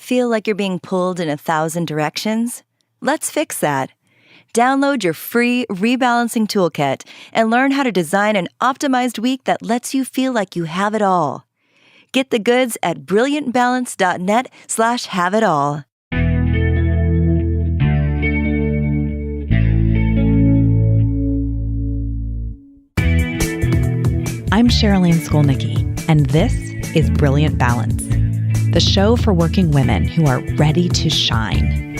Feel like you're being pulled in 1,000 directions? Let's fix that. Download your free rebalancing toolkit and learn how to design an optimized week that lets you feel like you have it all. Get the goods at brilliantbalance.net/have-it-all. I'm Cherylanne Skolnicki, and this is Brilliant Balance, the show for working women who are ready to shine.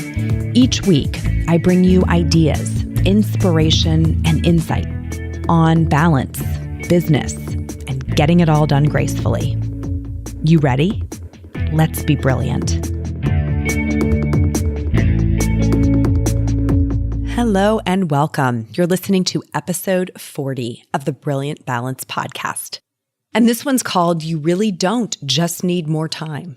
Each week, I bring you ideas, inspiration, and insight on balance, business, and getting it all done gracefully. You ready? Let's be brilliant. Hello and welcome. You're listening to episode 40 of the Brilliant Balance podcast. And this one's called You Really Don't Just Need More Time.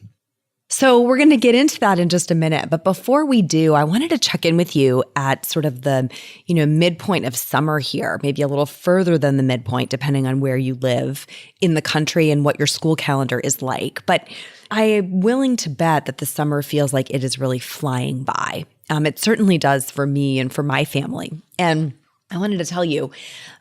So we're going to get into that in just a minute. But before we do, I wanted to check in with you at sort of the, midpoint of summer here, maybe a little further than the midpoint, depending on where you live in the country and what your school calendar is like. But I am willing to bet that the summer feels like it is really flying by. It certainly does for me and for my family. And I wanted to tell you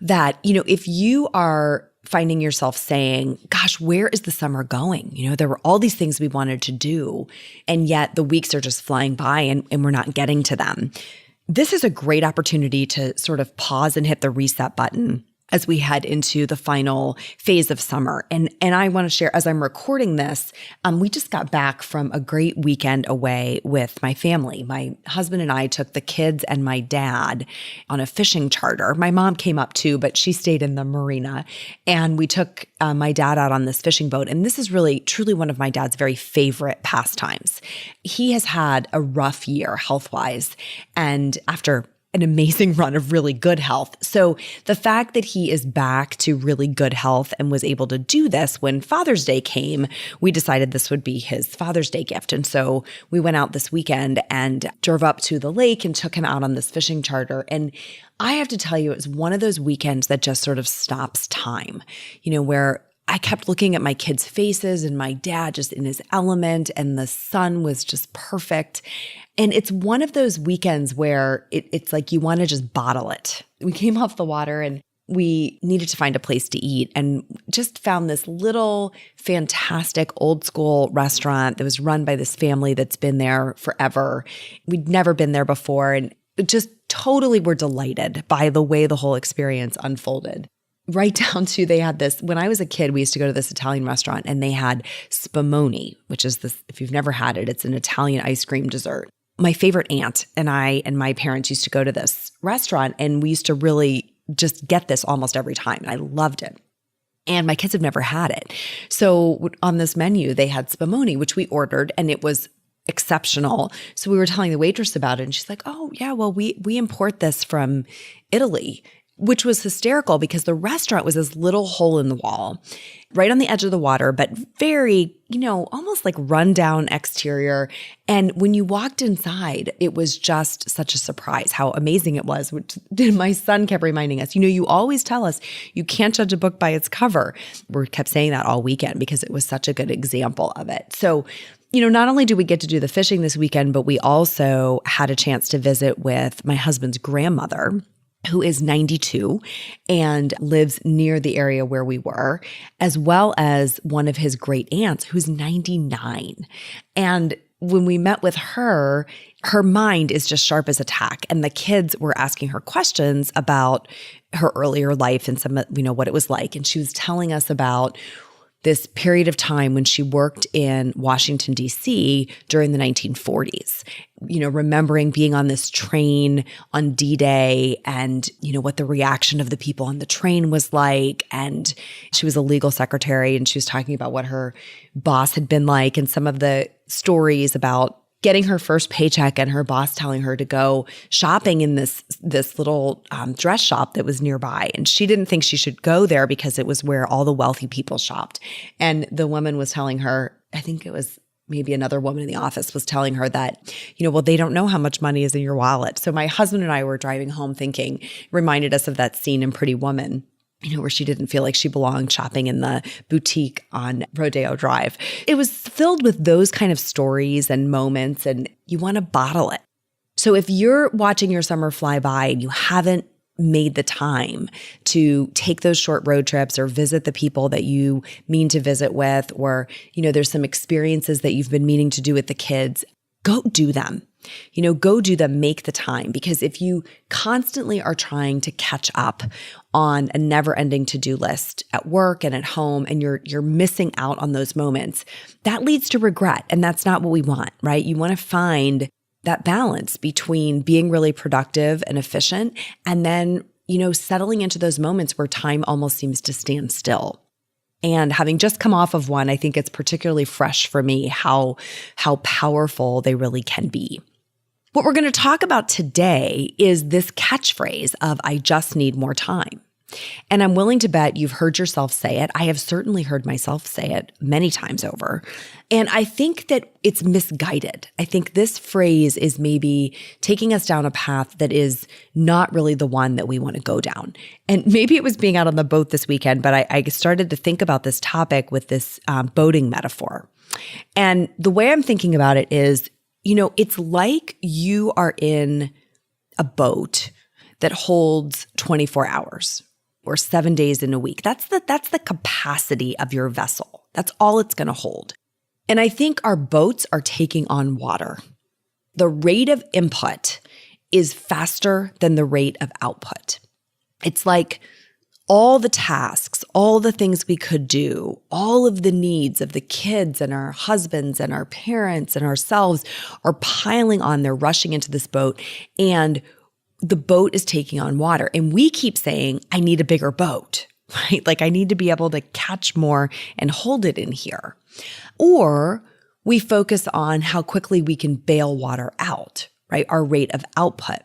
that, if you are finding yourself saying, gosh, where is the summer going? There were all these things we wanted to do, and yet the weeks are just flying by and we're not getting to them. This is a great opportunity to sort of pause and hit the reset button as we head into the final phase of summer. And I want to share, as I'm recording this, we just got back from a great weekend away with my family. My husband and I took the kids and my dad on a fishing charter. My mom came up too, but she stayed in the marina. And we took my dad out on this fishing boat. And this is really, truly one of my dad's very favorite pastimes. He has had a rough year health-wise. And after an amazing run of really good health. So the fact that he is back to really good health and was able to do this when Father's Day came, we decided this would be his Father's Day gift. And so we went out this weekend and drove up to the lake and took him out on this fishing charter. And I have to tell you, it was one of those weekends that just sort of stops time, where I kept looking at my kids' faces and my dad just in his element, and the sun was just perfect. And it's one of those weekends where it's like you want to just bottle it. We came off the water and we needed to find a place to eat and just found this little fantastic old school restaurant that was run by this family that's been there forever. We'd never been there before, and just totally were delighted by the way the whole experience unfolded. Right down to they had this, when I was a kid, we used to go to this Italian restaurant and they had spumoni, which is this, if you've never had it, it's an Italian ice cream dessert. My favorite aunt and I and my parents used to go to this restaurant, and we used to really just get this almost every time. And I loved it. And my kids have never had it. So on this menu, they had spumoni, which we ordered, and it was exceptional. So we were telling the waitress about it, and she's like, oh yeah, well, we import this from Italy, which was hysterical because the restaurant was this little hole in the wall right on the edge of the water, but very, almost like rundown exterior. And when you walked inside, it was just such a surprise how amazing it was, which my son kept reminding us, you always tell us you can't judge a book by its cover. We kept saying that all weekend because it was such a good example of it. So, not only do we get to do the fishing this weekend, but we also had a chance to visit with my husband's grandmother, who is 92 and lives near the area where we were, as well as one of his great aunts who's 99. And when we met with her, her mind is just sharp as a tack. And the kids were asking her questions about her earlier life and some, what it was like. And she was telling us about this period of time when she worked in Washington, D.C. during the 1940s, remembering being on this train on D-Day and, what the reaction of the people on the train was like. And she was a legal secretary, and she was talking about what her boss had been like and some of the stories about getting her first paycheck and her boss telling her to go shopping in this little dress shop that was nearby. And she didn't think she should go there because it was where all the wealthy people shopped. And the woman was telling her, I think it was maybe another woman in the office was telling her that, well, they don't know how much money is in your wallet. So my husband and I were driving home thinking, reminded us of that scene in Pretty Woman, where she didn't feel like she belonged shopping in the boutique on Rodeo Drive. It was filled with those kind of stories and moments, and you want to bottle it. So if you're watching your summer fly by and you haven't made the time to take those short road trips or visit the people that you mean to visit with, or, there's some experiences that you've been meaning to do with the kids, go do them. Go do them, make the time. Because if you constantly are trying to catch up on a never-ending to-do list at work and at home, and you're missing out on those moments, that leads to regret. And that's not what we want, right? You want to find that balance between being really productive and efficient and then, settling into those moments where time almost seems to stand still. And having just come off of one, I think it's particularly fresh for me how powerful they really can be. What we're going to talk about today is this catchphrase of "I just need more time." And I'm willing to bet you've heard yourself say it. I have certainly heard myself say it many times over. And I think that it's misguided. I think this phrase is maybe taking us down a path that is not really the one that we want to go down. And maybe it was being out on the boat this weekend, but I started to think about this topic with this boating metaphor. And the way I'm thinking about it is, it's like you are in a boat that holds 24 hours. Or 7 days in a week. That's the capacity of your vessel. That's all it's going to hold. And I think our boats are taking on water. The rate of input is faster than the rate of output. It's like all the tasks, all the things we could do, all of the needs of the kids and our husbands and our parents and ourselves are piling on. They're rushing into this boat, and the boat is taking on water. And we keep saying, I need a bigger boat, right? Like I need to be able to catch more and hold it in here. Or we focus on how quickly we can bail water out, right? Our rate of output.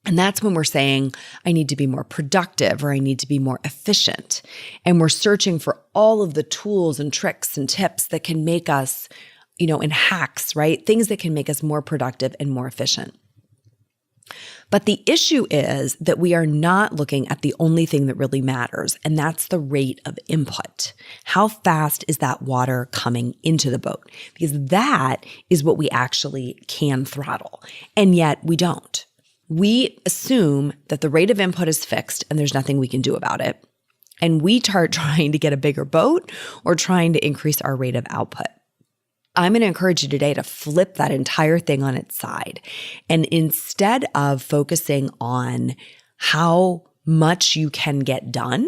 And that's when we're saying, I need to be more productive or I need to be more efficient. And we're searching for all of the tools and tricks and tips that can make us, and hacks, right? Things that can make us more productive and more efficient. But the issue is that we are not looking at the only thing that really matters, and that's the rate of input. How fast is that water coming into the boat? Because that is what we actually can throttle, and yet we don't. We assume that the rate of input is fixed and there's nothing we can do about it. And we start trying to get a bigger boat or trying to increase our rate of output. I'm going to encourage you today to flip that entire thing on its side. And instead of focusing on how much you can get done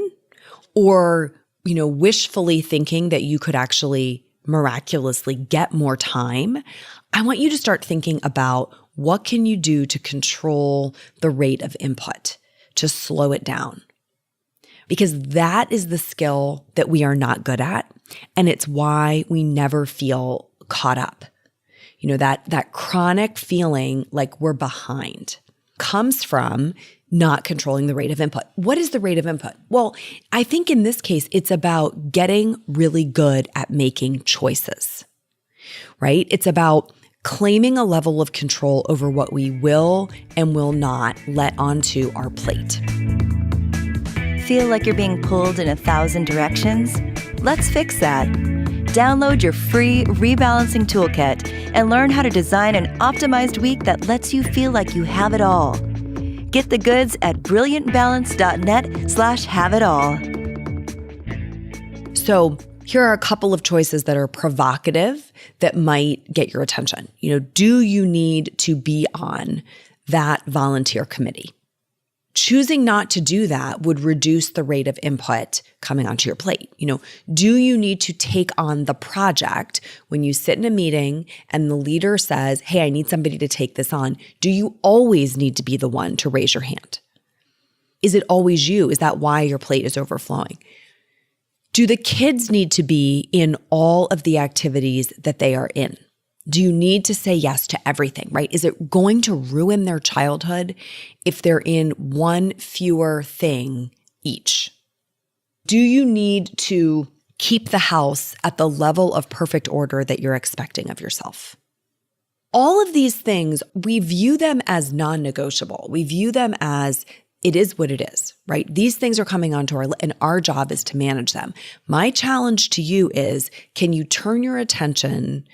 or, wishfully thinking that you could actually miraculously get more time, I want you to start thinking about what can you do to control the rate of input, to slow it down. Because that is the skill that we are not good at. And it's why we never feel caught up. That chronic feeling like we're behind comes from not controlling the rate of input. What is the rate of input? Well, I think in this case, it's about getting really good at making choices, right? It's about claiming a level of control over what we will and will not let onto our plate. Feel like you're being pulled in 1,000 directions? Let's fix that. Download your free rebalancing toolkit and learn how to design an optimized week that lets you feel like you have it all. Get the goods at brilliantbalance.net/have-it-all. So here are a couple of choices that are provocative that might get your attention. Do you need to be on that volunteer committee? Choosing not to do that would reduce the rate of input coming onto your plate. Do you need to take on the project when you sit in a meeting and the leader says, hey, I need somebody to take this on? Do you always need to be the one to raise your hand? Is it always you? Is that why your plate is overflowing? Do the kids need to be in all of the activities that they are in? Do you need to say yes to everything, right? Is it going to ruin their childhood if they're in one fewer thing each? Do you need to keep the house at the level of perfect order that you're expecting of yourself? All of these things, we view them as non-negotiable. We view them as it is what it is, right? These things are coming onto and our job is to manage them. My challenge to you is, can you turn your attention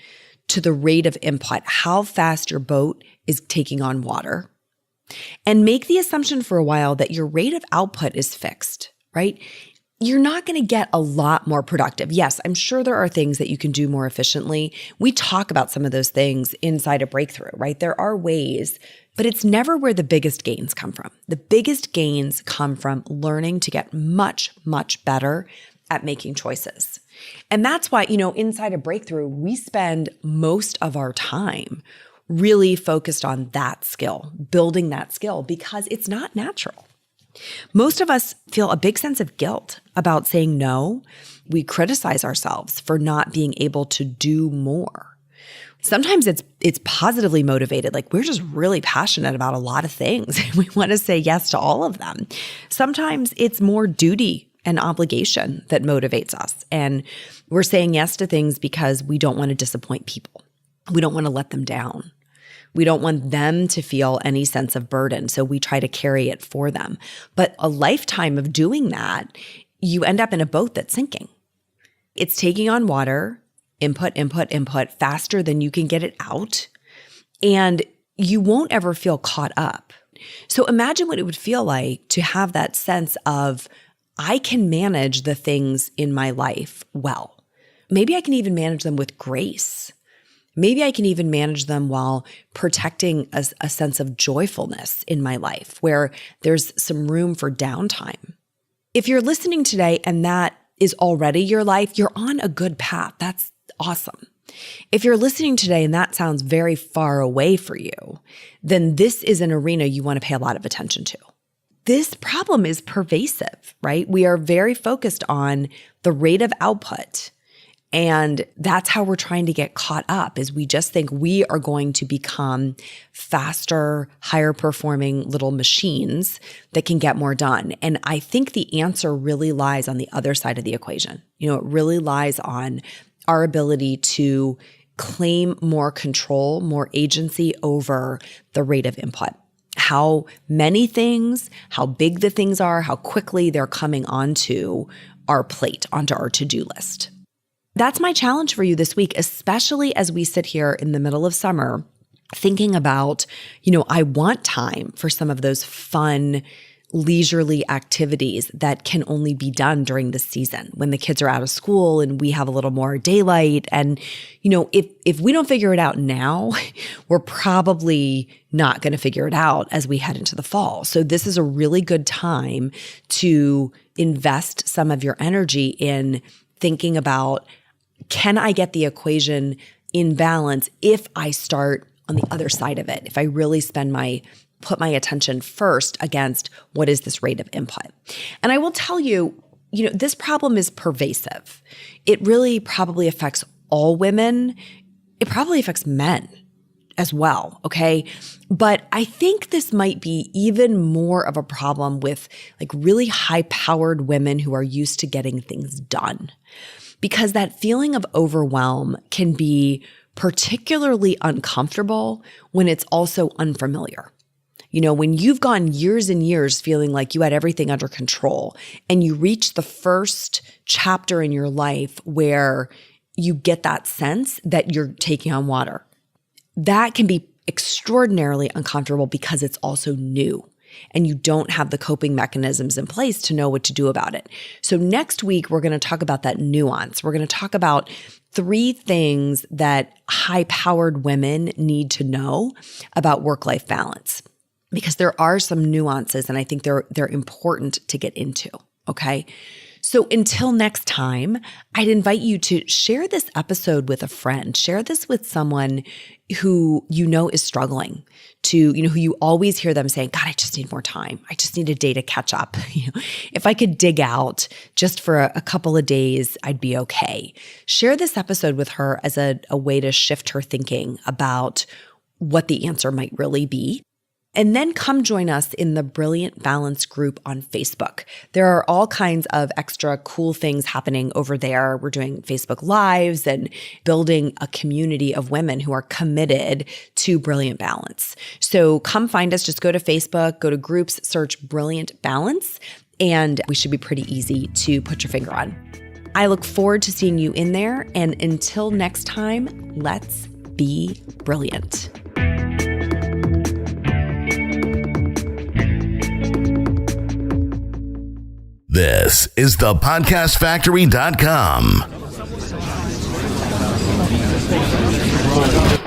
to the rate of input, how fast your boat is taking on water, and make the assumption for a while that your rate of output is fixed, right? You're not going to get a lot more productive. Yes, I'm sure there are things that you can do more efficiently. We talk about some of those things inside a breakthrough, right? There are ways, but it's never where the biggest gains come from. The biggest gains come from learning to get much, much better at making choices. And that's why, inside a breakthrough, we spend most of our time really focused on that skill, building that skill, because it's not natural. Most of us feel a big sense of guilt about saying no. We criticize ourselves for not being able to do more. Sometimes it's positively motivated, like we're just really passionate about a lot of things. We want to say yes to all of them. Sometimes it's more duty and obligation that motivates us. And we're saying yes to things because we don't want to disappoint people. We don't want to let them down. We don't want them to feel any sense of burden, so we try to carry it for them. But a lifetime of doing that, you end up in a boat that's sinking. It's taking on water, input, faster than you can get it out, and you won't ever feel caught up. So imagine what it would feel like to have that sense of, I can manage the things in my life well. Maybe I can even manage them with grace. Maybe I can even manage them while protecting a sense of joyfulness in my life, where there's some room for downtime. If you're listening today and that is already your life, you're on a good path. That's awesome. If you're listening today and that sounds very far away for you, then this is an arena you want to pay a lot of attention to. This problem is pervasive, right? We are very focused on the rate of output. And that's how we're trying to get caught up, is we just think we are going to become faster, higher performing little machines that can get more done. And I think the answer really lies on the other side of the equation. It really lies on our ability to claim more control, more agency over the rate of input. How many things, how big the things are, how quickly they're coming onto our plate, onto our to-do list. That's my challenge for you this week, especially as we sit here in the middle of summer thinking about, I want time for some of those fun, leisurely activities that can only be done during the season when the kids are out of school and we have a little more daylight. And, if we don't figure it out now, we're probably not going to figure it out as we head into the fall. So this is a really good time to invest some of your energy in thinking about, can I get the equation in balance if I start on the other side of it? If I really put my attention first against what is this rate of input? And I will tell you, this problem is pervasive. It really probably affects all women. It probably affects men as well, okay? But I think this might be even more of a problem with really high-powered women who are used to getting things done. Because that feeling of overwhelm can be particularly uncomfortable when it's also unfamiliar. When you've gone years and years feeling like you had everything under control and you reach the first chapter in your life where you get that sense that you're taking on water, that can be extraordinarily uncomfortable because it's also new. And you don't have the coping mechanisms in place to know what to do about it. So next week, we're going to talk about that nuance. We're going to talk about 3 things that high-powered women need to know about work-life balance, because there are some nuances, and I think they're important to get into, okay? So until next time, I'd invite you to share this episode with a friend. Share this with someone who is struggling, who you always hear them saying, God, I just need more time. I just need a day to catch up. If I could dig out just for a couple of days, I'd be okay. Share this episode with her as a way to shift her thinking about what the answer might really be. And then come join us in the Brilliant Balance group on Facebook. There are all kinds of extra cool things happening over there. We're doing Facebook Lives and building a community of women who are committed to Brilliant Balance. So come find us. Just go to Facebook, go to groups, search Brilliant Balance, and we should be pretty easy to put your finger on. I look forward to seeing you in there. And until next time, let's be brilliant. This is thepodcastfactory.com.